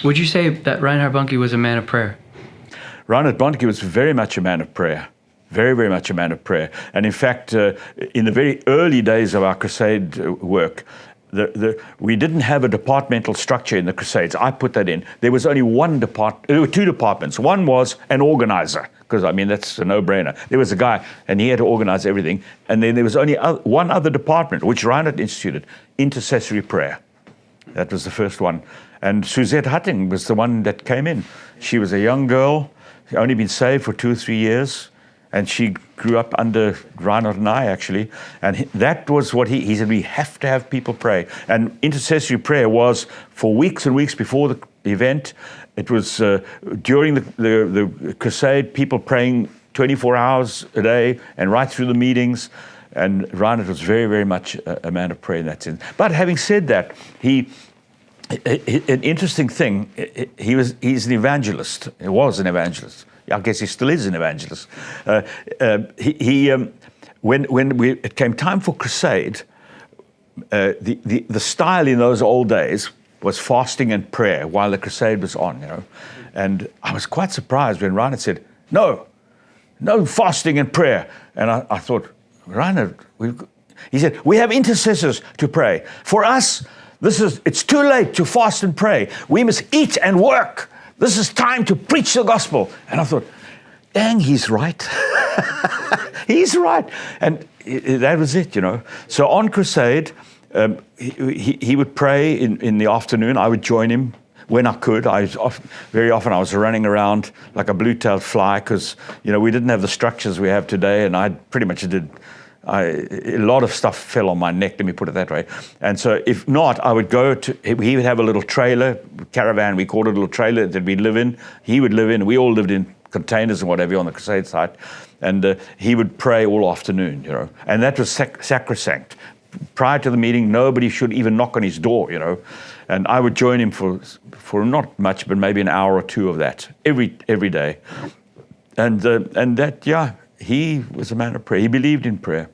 Would you say that Reinhard Bonnke was a man of prayer? Reinhard Bonnke was very much a man of prayer. Very, very much a man of prayer. And in fact, in the very early days of our crusade work, we didn't have a departmental structure in the Crusades. I put that in. There was only there were two departments. One was an organizer, because I mean, that's a no-brainer. There was a guy, and he had to organize everything. And then there was only one other department, which Reinhard instituted, intercessory prayer. That was the first one. And Suzette Hutting was the one that came in. She was a young girl, only been saved for 2 or 3 years. And she grew up under Reinhard and I, actually. And that was what he said, we have to have people pray. And intercessory prayer was for weeks and weeks before the event. It was during the crusade, people praying 24 hours a day and right through the meetings. And Reinhard was very, very much a man of prayer in that sense. But having said that, an interesting thing, he's an evangelist. He was an evangelist. I guess he still is an evangelist. When it came time for crusade, the style in those old days was fasting and prayer while the crusade was on, you know. And I was quite surprised when Reinhard said, no fasting and prayer. And I thought, Reinhard, he said, we have intercessors to pray. For us, it's too late to fast and pray. We must eat and work. This is time to preach the gospel. And I thought, dang, he's right. He's right. And that was it, you know. So on crusade, he would pray in the afternoon. I would join him when I could. Very often I was running around like a blue-tailed fly because, you know, we didn't have the structures we have today, and I pretty much a lot of stuff fell on my neck, let me put it that way. And so if not, I would he would have a little trailer, caravan, we called it a little trailer that we'd live in. He would live in, we all lived in containers and whatever on the crusade site. And he would pray all afternoon, you know. And that was sacrosanct. Prior to the meeting, nobody should even knock on his door, you know. And I would join him for not much, but maybe an hour or two of that every day. And that, yeah, he was a man of prayer. He believed in prayer.